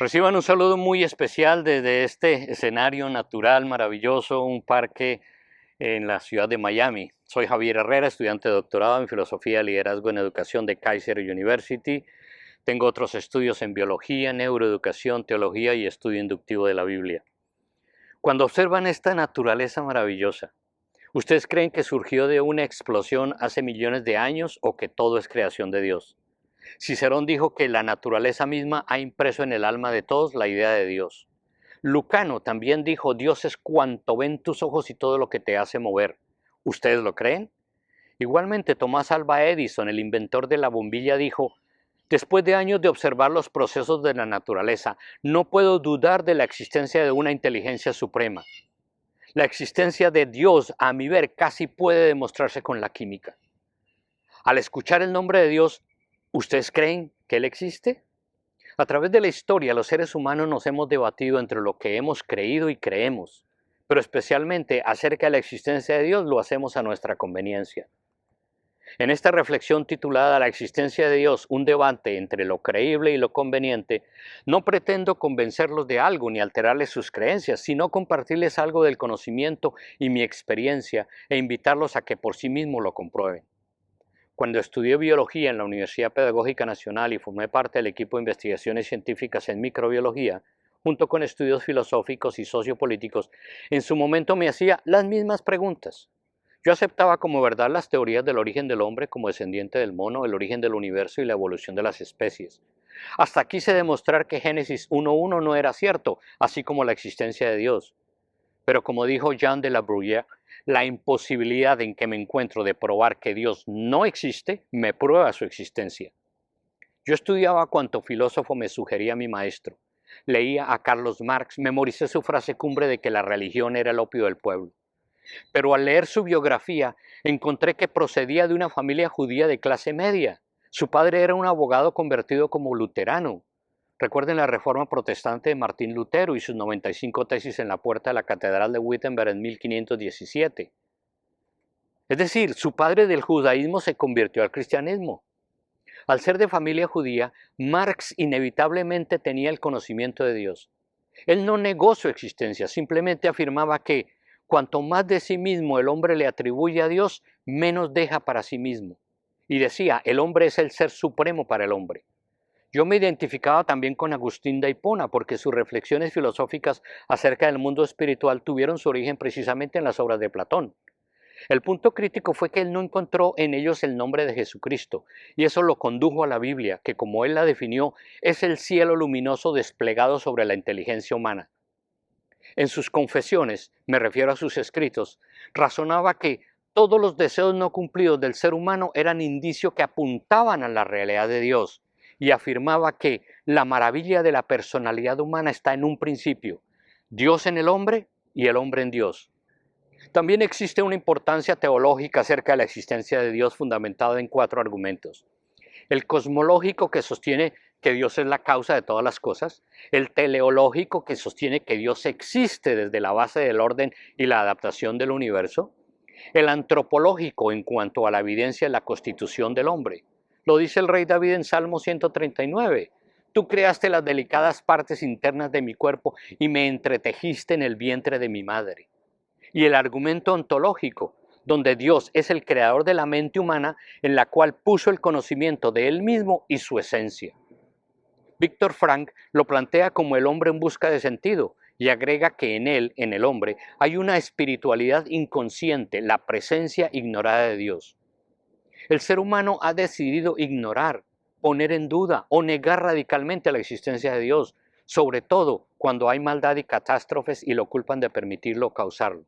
Reciban un saludo muy especial desde este escenario natural maravilloso, un parque en la ciudad de Miami. Soy Javier Herrera, estudiante de doctorado en Filosofía, Liderazgo en Educación de Kaiser University. Tengo otros estudios en biología, neuroeducación, teología y estudio inductivo de la Biblia. Cuando observan esta naturaleza maravillosa, ¿ustedes creen que surgió de una explosión hace millones de años o que todo es creación de Dios? Cicerón dijo que la naturaleza misma ha impreso en el alma de todos la idea de Dios. Lucano también dijo, Dios es cuanto ven tus ojos y todo lo que te hace mover. ¿Ustedes lo creen? Igualmente, Tomás Alva Edison, el inventor de la bombilla, dijo, después de años de observar los procesos de la naturaleza, no puedo dudar de la existencia de una inteligencia suprema. La existencia de Dios, a mi ver, casi puede demostrarse con la química. Al escuchar el nombre de Dios, ¿ustedes creen que Él existe? A través de la historia, los seres humanos nos hemos debatido entre lo que hemos creído y creemos, pero especialmente acerca de la existencia de Dios lo hacemos a nuestra conveniencia. En esta reflexión titulada La existencia de Dios, un debate entre lo creíble y lo conveniente, no pretendo convencerlos de algo ni alterarles sus creencias, sino compartirles algo del conocimiento y mi experiencia e invitarlos a que por sí mismos lo comprueben. Cuando estudié biología en la Universidad Pedagógica Nacional y formé parte del equipo de investigaciones científicas en microbiología, junto con estudios filosóficos y sociopolíticos, en su momento me hacía las mismas preguntas. Yo aceptaba como verdad las teorías del origen del hombre como descendiente del mono, el origen del universo y la evolución de las especies. Hasta quise demostrar que Génesis 1.1 no era cierto, así como la existencia de Dios. Pero como dijo Jean de La Bruyère, la imposibilidad en que me encuentro de probar que Dios no existe, me prueba su existencia. Yo estudiaba cuanto filósofo me sugería mi maestro. Leía a Carlos Marx, memoricé su frase cumbre de que la religión era el opio del pueblo. Pero al leer su biografía, encontré que procedía de una familia judía de clase media. Su padre era un abogado convertido como luterano. Recuerden la Reforma Protestante de Martín Lutero y sus 95 tesis en la puerta de la Catedral de Wittenberg en 1517. Es decir, su padre del judaísmo se convirtió al cristianismo. Al ser de familia judía, Marx inevitablemente tenía el conocimiento de Dios. Él no negó su existencia, simplemente afirmaba que cuanto más de sí mismo el hombre le atribuye a Dios, menos deja para sí mismo. Y decía, el hombre es el ser supremo para el hombre. Yo me identificaba también con Agustín de Hipona porque sus reflexiones filosóficas acerca del mundo espiritual tuvieron su origen precisamente en las obras de Platón. El punto crítico fue que él no encontró en ellos el nombre de Jesucristo, y eso lo condujo a la Biblia, que como él la definió, es el cielo luminoso desplegado sobre la inteligencia humana. En sus confesiones, me refiero a sus escritos, razonaba que todos los deseos no cumplidos del ser humano eran indicio que apuntaban a la realidad de Dios, y afirmaba que la maravilla de la personalidad humana está en un principio, Dios en el hombre y el hombre en Dios. También existe una importancia teológica acerca de la existencia de Dios fundamentada en 4 argumentos. El cosmológico, que sostiene que Dios es la causa de todas las cosas, el teleológico, que sostiene que Dios existe desde la base del orden y la adaptación del universo, el antropológico en cuanto a la evidencia de la constitución del hombre. Lo dice el rey David en Salmo 139. Tú creaste las delicadas partes internas de mi cuerpo y me entretejiste en el vientre de mi madre. Y el argumento ontológico, donde Dios es el creador de la mente humana en la cual puso el conocimiento de Él mismo y su esencia. Víctor Frank lo plantea como el hombre en busca de sentido y agrega que en él, en el hombre, hay una espiritualidad inconsciente, la presencia ignorada de Dios. El ser humano ha decidido ignorar, poner en duda o negar radicalmente la existencia de Dios, sobre todo cuando hay maldad y catástrofes y lo culpan de permitirlo o causarlo.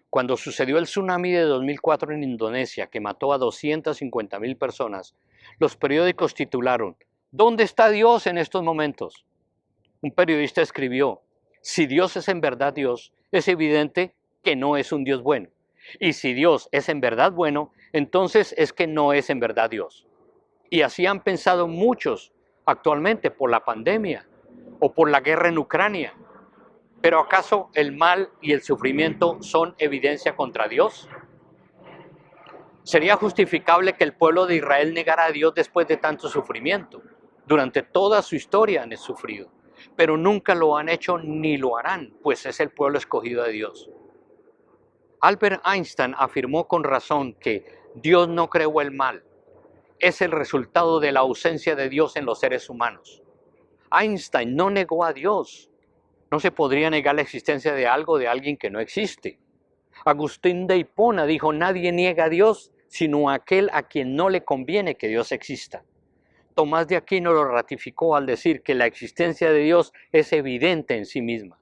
Cuando sucedió el tsunami de 2004 en Indonesia, que mató a 250.000 personas, los periódicos titularon, ¿dónde está Dios en estos momentos? Un periodista escribió, si Dios es en verdad Dios, es evidente que no es un Dios bueno. Y si Dios es en verdad bueno, entonces es que no es en verdad Dios. Y así han pensado muchos actualmente por la pandemia o por la guerra en Ucrania. ¿Pero acaso el mal y el sufrimiento son evidencia contra Dios? ¿Sería justificable que el pueblo de Israel negara a Dios después de tanto sufrimiento? Durante toda su historia han sufrido. pero nunca lo han hecho ni lo harán, pues es el pueblo escogido de Dios. Albert Einstein afirmó con razón que Dios no creó el mal, es el resultado de la ausencia de Dios en los seres humanos. Einstein no negó a Dios. No se podría negar la existencia de algo de alguien que no existe. Agustín de Hipona dijo, nadie niega a Dios, sino a aquel a quien no le conviene que Dios exista. Tomás de Aquino lo ratificó al decir que la existencia de Dios es evidente en sí misma.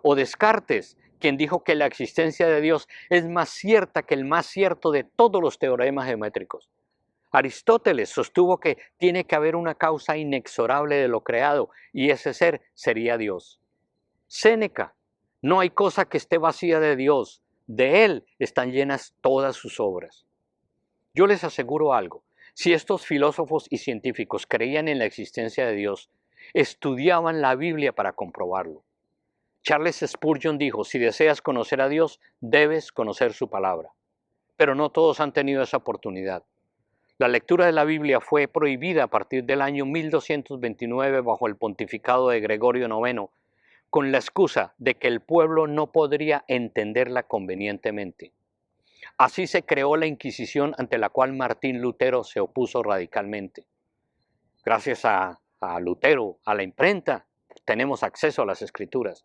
O Descartes, quien dijo que la existencia de Dios es más cierta que el más cierto de todos los teoremas geométricos. Aristóteles sostuvo que tiene que haber una causa inexorable de lo creado y ese ser sería Dios. Séneca, no hay cosa que esté vacía de Dios, de Él están llenas todas sus obras. Yo les aseguro algo, si estos filósofos y científicos creían en la existencia de Dios, estudiaban la Biblia para comprobarlo. Charles Spurgeon dijo, si deseas conocer a Dios, debes conocer su palabra. Pero no todos han tenido esa oportunidad. La lectura de la Biblia fue prohibida a partir del año 1229 bajo el pontificado de Gregorio IX, con la excusa de que el pueblo no podría entenderla convenientemente. Así se creó la Inquisición ante la cual Martín Lutero se opuso radicalmente. Gracias a Lutero, a la imprenta, tenemos acceso a las escrituras.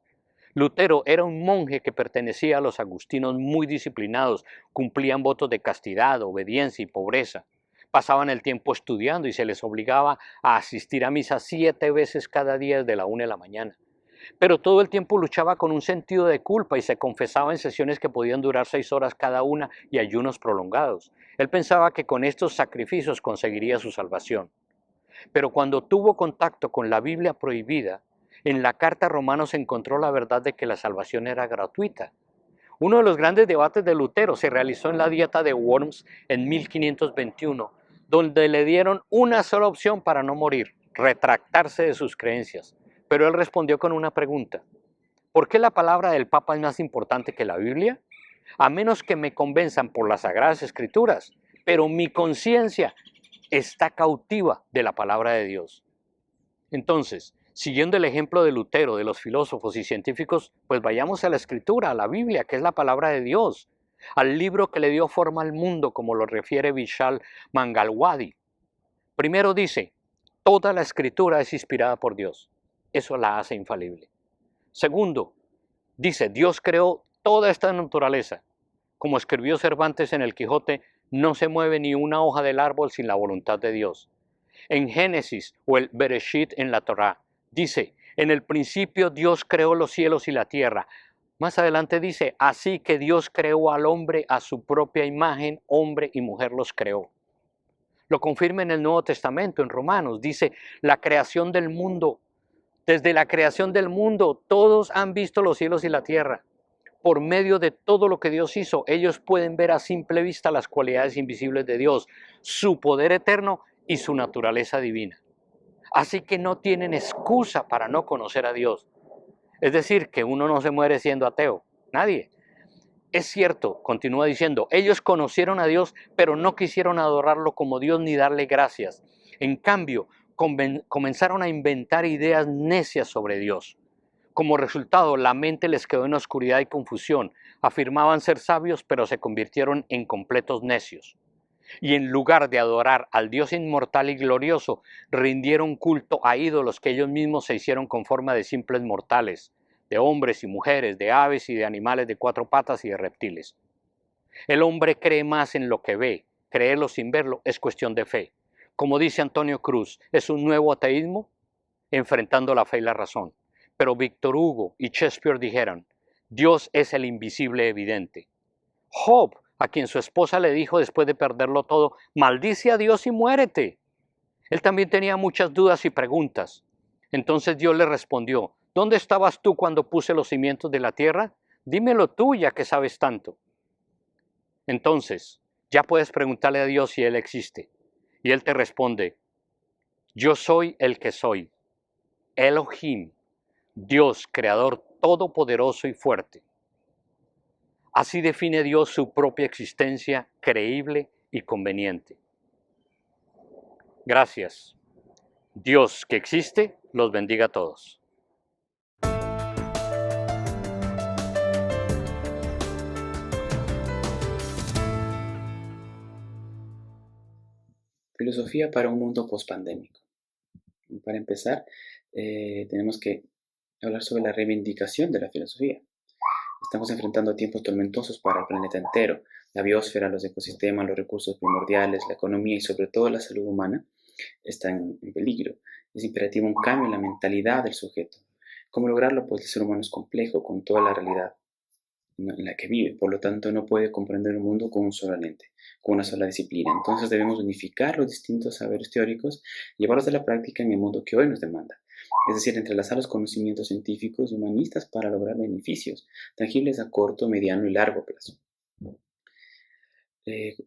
Lutero era un monje que pertenecía a los agustinos muy disciplinados, cumplían votos de castidad, obediencia y pobreza. Pasaban el tiempo estudiando y se les obligaba a asistir a misa 7 veces cada día desde la 1 de la mañana. Pero todo el tiempo luchaba con un sentido de culpa y se confesaba en sesiones que podían durar 6 horas cada una y ayunos prolongados. Él pensaba que con estos sacrificios conseguiría su salvación. Pero cuando tuvo contacto con la Biblia prohibida, en la carta a Romanos encontró la verdad de que la salvación era gratuita. Uno de los grandes debates de Lutero se realizó en la Dieta de Worms en 1521, donde le dieron una sola opción para no morir, retractarse de sus creencias. Pero él respondió con una pregunta. ¿Por qué la palabra del Papa es más importante que la Biblia? A menos que me convenzan por las Sagradas Escrituras, pero mi conciencia está cautiva de la palabra de Dios. Entonces, siguiendo el ejemplo de Lutero, de los filósofos y científicos, pues vayamos a la Escritura, a la Biblia, que es la palabra de Dios, al libro que le dio forma al mundo, como lo refiere Vishal Mangalwadi. Primero dice, toda la Escritura es inspirada por Dios. Eso la hace infalible. Segundo, dice, Dios creó toda esta naturaleza. Como escribió Cervantes en el Quijote, no se mueve ni una hoja del árbol sin la voluntad de Dios. En Génesis o el Bereshit en la Torá, dice, en el principio Dios creó los cielos y la tierra. Más adelante dice, así que Dios creó al hombre a su propia imagen, hombre y mujer los creó. Lo confirma en el Nuevo Testamento, en Romanos, dice, la creación del mundo. Desde la creación del mundo, todos han visto los cielos y la tierra. Por medio de todo lo que Dios hizo, ellos pueden ver a simple vista las cualidades invisibles de Dios, su poder eterno y su naturaleza divina. Así que no tienen excusa para no conocer a Dios. Es decir, que uno no se muere siendo ateo. Nadie. Es cierto, continúa diciendo, ellos conocieron a Dios, pero no quisieron adorarlo como Dios ni darle gracias. En cambio, comenzaron a inventar ideas necias sobre Dios. Como resultado, la mente les quedó en oscuridad y confusión. Afirmaban ser sabios, pero se convirtieron en completos necios. Y en lugar de adorar al Dios inmortal y glorioso, rindieron culto a ídolos que ellos mismos se hicieron con forma de simples mortales, de hombres y mujeres, de aves y de animales de 4 patas y de reptiles. El hombre cree más en lo que ve. Creerlo sin verlo es cuestión de fe. Como dice Antonio Cruz, es un nuevo ateísmo enfrentando la fe y la razón. Pero Víctor Hugo y Shakespeare dijeron, Dios es el invisible evidente. Job, a quien su esposa le dijo después de perderlo todo, maldice a Dios y muérete. Él también tenía muchas dudas y preguntas. Entonces Dios le respondió, ¿dónde estabas tú cuando puse los cimientos de la tierra? Dímelo tú, ya que sabes tanto. Entonces, ya puedes preguntarle a Dios si Él existe. Y Él te responde, yo soy el que soy, Elohim, Dios, creador todopoderoso y fuerte. Así define Dios su propia existencia creíble y conveniente. Gracias. Dios que existe, los bendiga a todos. Filosofía para un mundo pospandémico. Para empezar, tenemos que hablar sobre la reivindicación de la filosofía. Estamos enfrentando tiempos tormentosos para el planeta entero. La biosfera, los ecosistemas, los recursos primordiales, la economía y sobre todo la salud humana están en peligro. Es imperativo un cambio en la mentalidad del sujeto. ¿Cómo lograrlo? Pues el ser humano es complejo con toda la realidad en la que vive, por lo tanto no puede comprender el mundo con un solo lente, con una sola disciplina. Entonces debemos unificar los distintos saberes teóricos y llevarlos a la práctica en el mundo que hoy nos demanda. Es decir, entrelazar los conocimientos científicos y humanistas para lograr beneficios tangibles a corto, mediano y largo plazo.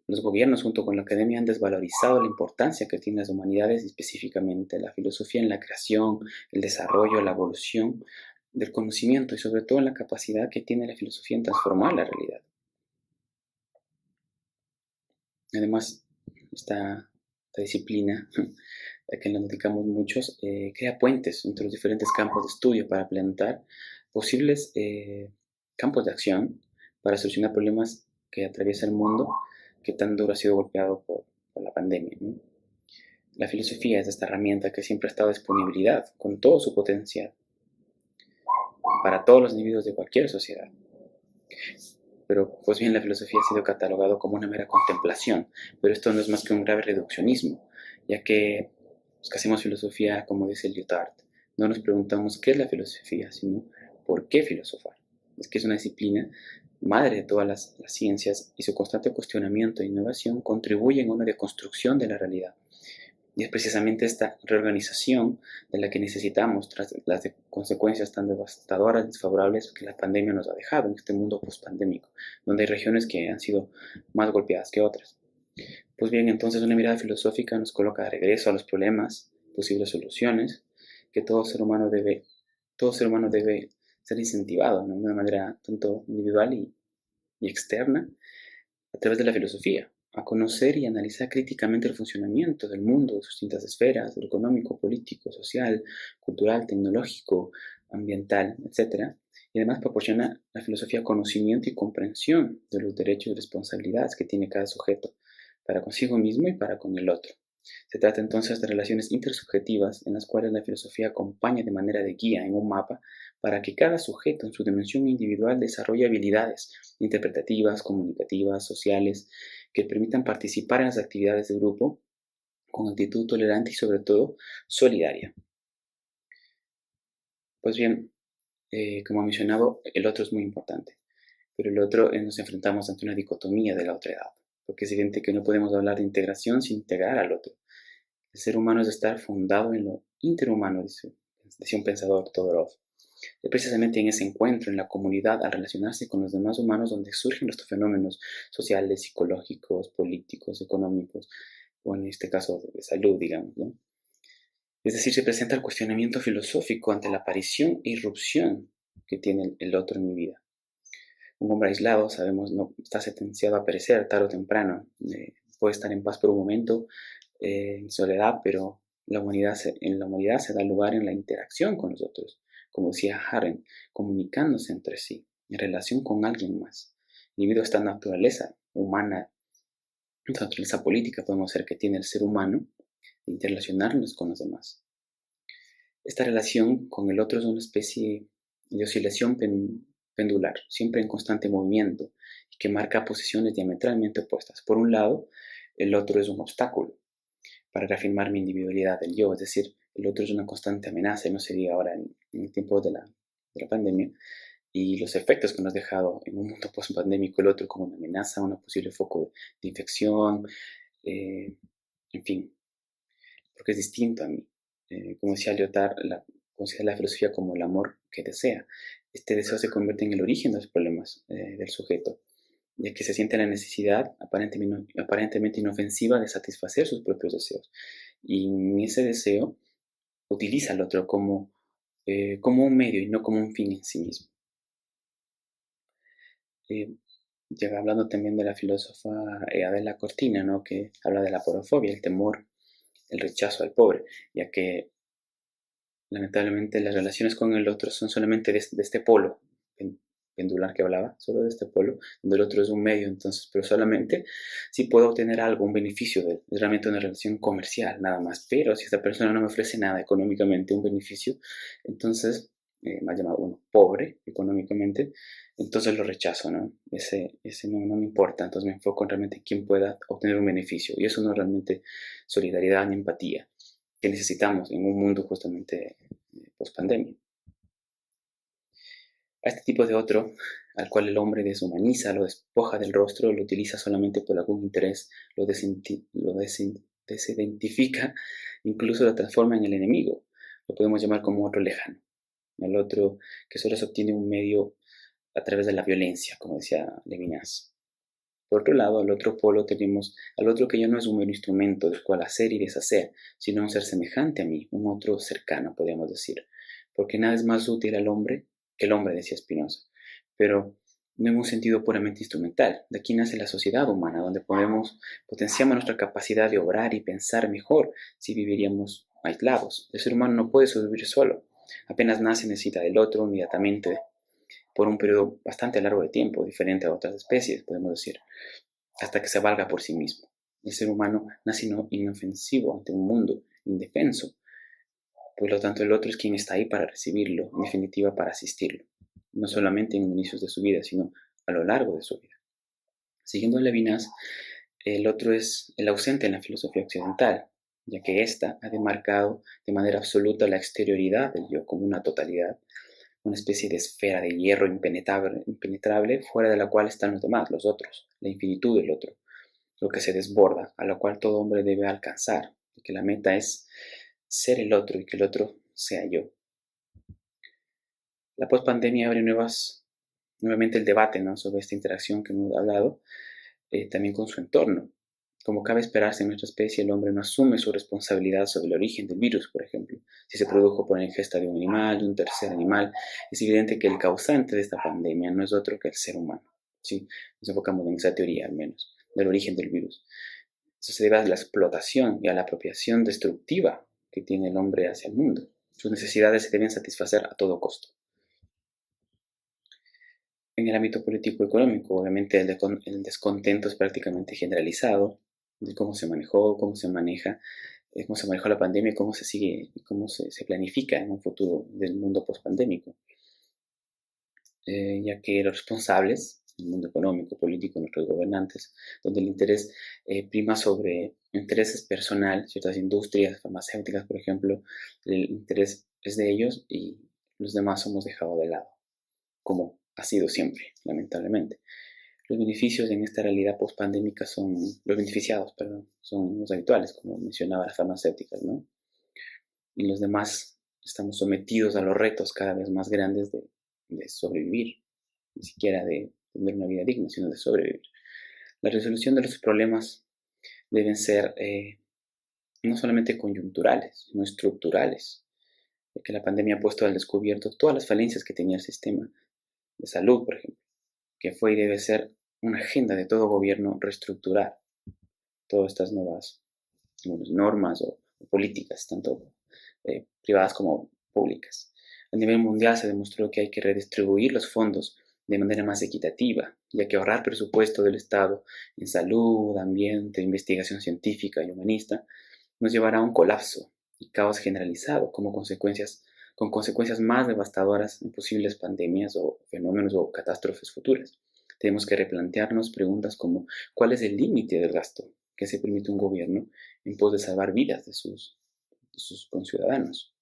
Los gobiernos junto con la academia han desvalorizado la importancia que tienen las humanidades y específicamente la filosofía en la creación, el desarrollo, la evolución del conocimiento y sobre todo en la capacidad que tiene la filosofía en transformar la realidad. Además, esta disciplina, a que nos dedicamos muchos, crea puentes entre los diferentes campos de estudio para plantear posibles campos de acción para solucionar problemas que atraviesa el mundo que tan duro ha sido golpeado por la pandemia, ¿no? La filosofía es esta herramienta que siempre ha estado a disponibilidad con todo su potencial para todos los individuos de cualquier sociedad. Pero pues bien, la filosofía ha sido catalogado como una mera contemplación, pero esto no es más que un grave reduccionismo, ya que los que hacemos filosofía, como dice Lyotard, no nos preguntamos qué es la filosofía, sino por qué filosofar. Es que es una disciplina madre de todas las ciencias y su constante cuestionamiento e innovación contribuyen a una deconstrucción de la realidad. Y es precisamente esta reorganización de la que necesitamos tras las consecuencias tan devastadoras y desfavorables que la pandemia nos ha dejado en este mundo post-pandémico, donde hay regiones que han sido más golpeadas que otras. Pues bien, entonces una mirada filosófica nos coloca de regreso a los problemas, posibles soluciones, que todo ser humano debe ser incentivado, ¿no?, de una manera tanto individual y externa, a través de la filosofía, a conocer y analizar críticamente el funcionamiento del mundo, de sus distintas esferas, lo económico, político, social, cultural, tecnológico, ambiental, etc. Y además proporciona la filosofía conocimiento y comprensión de los derechos y responsabilidades que tiene cada sujeto para consigo mismo y para con el otro. Se trata entonces de relaciones intersubjetivas en las cuales la filosofía acompaña de manera de guía en un mapa para que cada sujeto en su dimensión individual desarrolle habilidades interpretativas, comunicativas, sociales, que permitan participar en las actividades de grupo con actitud tolerante y sobre todo solidaria. Pues bien, como he mencionado, el otro es muy importante, pero el otro nos enfrentamos ante una dicotomía de la otra edad, porque es evidente que no podemos hablar de integración sin integrar al otro. El ser humano es estar fundado en lo interhumano, decía un pensador, Todorov. Es precisamente en ese encuentro, en la comunidad, al relacionarse con los demás humanos, donde surgen estos fenómenos sociales, psicológicos, políticos, económicos, o en este caso de salud, digamos, ¿no? Es decir, se presenta el cuestionamiento filosófico ante la aparición e irrupción que tiene el otro en mi vida. Un hombre aislado, sabemos, no está sentenciado a perecer tarde o temprano. Puede estar en paz por un momento, en soledad, pero en la humanidad se da lugar en la interacción con los otros, como decía Haren, comunicándose entre sí, en relación con alguien más. Debido a esta naturaleza humana, esta naturaleza política, podemos ser que tiene el ser humano, de interrelacionarnos con los demás. Esta relación con el otro es una especie de oscilación pendular, siempre en constante movimiento, y que marca posiciones diametralmente opuestas. Por un lado, el otro es un obstáculo para reafirmar mi individualidad, el yo, es decir, el otro es una constante amenaza, y no se diga ahora en el tiempo de la pandemia, y los efectos que nos ha dejado en un mundo post-pandémico, el otro como una amenaza, un posible foco de infección, en fin, porque es distinto a mí. Como decía Lyotard, considera la filosofía como el amor que desea. Este deseo se convierte en el origen de los problemas del sujeto, ya que se siente la necesidad aparentemente inofensiva de satisfacer sus propios deseos. Y en ese deseo utiliza al otro como un medio y no como un fin en sí mismo. Ya hablando también de la filósofa Adela Cortina, ¿no?, que habla de la aporofobia, el temor, el rechazo al pobre, ya que lamentablemente las relaciones con el otro son solamente de este polo pendular que hablaba, solo de este polo, donde el otro es un medio, entonces, pero solamente si puedo obtener algo, un beneficio de él. Es realmente una relación comercial, nada más. Pero si esta persona no me ofrece nada económicamente, un beneficio, entonces, me ha llamado, bueno, pobre económicamente, entonces lo rechazo, ¿no? Ese no me importa, entonces me enfoco en realmente quién pueda obtener un beneficio. Y eso no es realmente solidaridad ni empatía que necesitamos en un mundo justamente post pandemia. A este tipo de otro, al cual el hombre deshumaniza, lo despoja del rostro, lo utiliza solamente por algún interés, lo desidentifica, incluso lo transforma en el enemigo. Lo podemos llamar como otro lejano. El otro que solo se obtiene un medio a través de la violencia, como decía Levinas. Por otro lado, al otro polo tenemos al otro que ya no es un mero instrumento del cual hacer y deshacer, sino un ser semejante a mí, un otro cercano, podríamos decir. Porque nada es más útil al hombre que el hombre, decía Spinoza. Pero no en un sentido puramente instrumental. De aquí nace la sociedad humana, donde potenciamos nuestra capacidad de obrar y pensar mejor si viviríamos aislados. El ser humano no puede sobrevivir solo. Apenas nace necesita del otro inmediatamente por un periodo bastante largo de tiempo, diferente a otras especies, podemos decir, hasta que se valga por sí mismo. El ser humano nace inofensivo ante un mundo indefenso, por lo tanto el otro es quien está ahí para recibirlo, en definitiva para asistirlo, no solamente en inicios de su vida, sino a lo largo de su vida. Siguiendo a Levinas, el otro es el ausente en la filosofía occidental, ya que ésta ha demarcado de manera absoluta la exterioridad del yo como una totalidad, una especie de esfera de hierro impenetrable fuera de la cual están los demás, los otros, la infinitud del otro, lo que se desborda, a lo cual todo hombre debe alcanzar, y que la meta es ser el otro y que el otro sea yo. La pospandemia abre nuevamente el debate, ¿no?, sobre esta interacción que hemos hablado, también con su entorno. Como cabe esperarse en nuestra especie, el hombre no asume su responsabilidad sobre el origen del virus, por ejemplo. Si se produjo por la ingesta de un animal, de un tercer animal, es evidente que el causante de esta pandemia no es otro que el ser humano. ¿Sí? Nos enfocamos en esa teoría, al menos, del origen del virus. Eso se debe a la explotación y a la apropiación destructiva que tiene el hombre hacia el mundo. Sus necesidades se deben satisfacer a todo costo. En el ámbito político-económico, obviamente el descontento es prácticamente generalizado de cómo se manejó, cómo se maneja, cómo se manejó la pandemia y cómo se sigue y cómo se planifica en un futuro del mundo pospandémico. Ya que los responsables del mundo económico, político, nuestros gobernantes, donde el interés prima sobre intereses personales, ciertas industrias farmacéuticas, por ejemplo, el interés es de ellos y los demás somos dejados de lado, como ha sido siempre, lamentablemente. Los beneficios en esta realidad pospandémica los beneficiados, perdón, son los habituales, como mencionaba las farmacéuticas, ¿no? Y los demás estamos sometidos a los retos cada vez más grandes de sobrevivir, ni siquiera de tener una vida digna, sino de sobrevivir. La resolución de los problemas deben ser no solamente coyunturales, sino estructurales, porque la pandemia ha puesto al descubierto todas las falencias que tenía el sistema de salud, por ejemplo, que fue y debe ser una agenda de todo gobierno reestructurar todas estas nuevas normas o políticas, tanto privadas como públicas. A nivel mundial se demostró que hay que redistribuir los fondos de manera más equitativa, ya que ahorrar presupuesto del Estado en salud, ambiente, investigación científica y humanista nos llevará a un colapso y caos generalizado con consecuencias más devastadoras en posibles pandemias o fenómenos o catástrofes futuras. Tenemos que replantearnos preguntas como ¿cuál es el límite del gasto que se permite un gobierno en pos de salvar vidas de sus conciudadanos?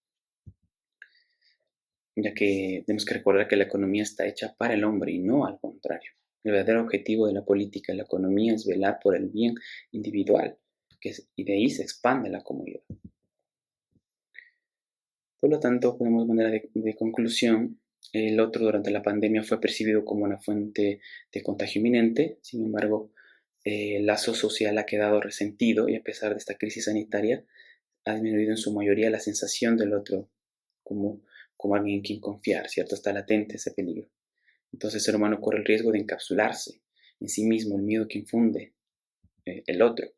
Ya que tenemos que recordar que la economía está hecha para el hombre y no al contrario. El verdadero objetivo de la política y la economía es velar por el bien individual, y de ahí se expande la comunidad. Por lo tanto, podemos manera de conclusión, el otro durante la pandemia fue percibido como una fuente de contagio inminente. Sin embargo, el lazo social ha quedado resentido y a pesar de esta crisis sanitaria, ha disminuido en su mayoría la sensación del otro como alguien en quien confiar, ¿cierto? Está latente ese peligro. Entonces el ser humano corre el riesgo de encapsularse en sí mismo, el miedo que infunde el otro.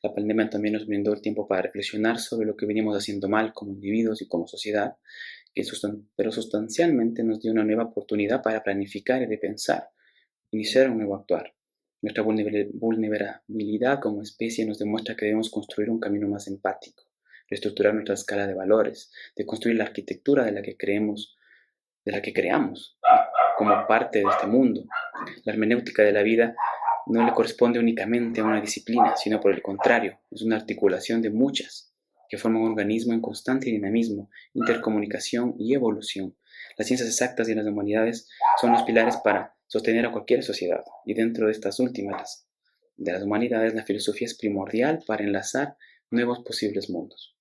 La pandemia también nos brindó el tiempo para reflexionar sobre lo que venimos haciendo mal como individuos y como sociedad, pero sustancialmente nos dio una nueva oportunidad para planificar y repensar, iniciar un nuevo actuar. Nuestra vulnerabilidad como especie nos demuestra que debemos construir un camino más empático, reestructurar nuestra escala de valores, de construir la arquitectura de la que creamos como parte de este mundo. La hermenéutica de la vida no le corresponde únicamente a una disciplina, sino por el contrario, es una articulación de muchas que forman un organismo en constante dinamismo, intercomunicación y evolución. Las ciencias exactas y las humanidades son los pilares para sostener a cualquier sociedad, y dentro de estas últimas, de las humanidades, la filosofía es primordial para enlazar nuevos posibles mundos.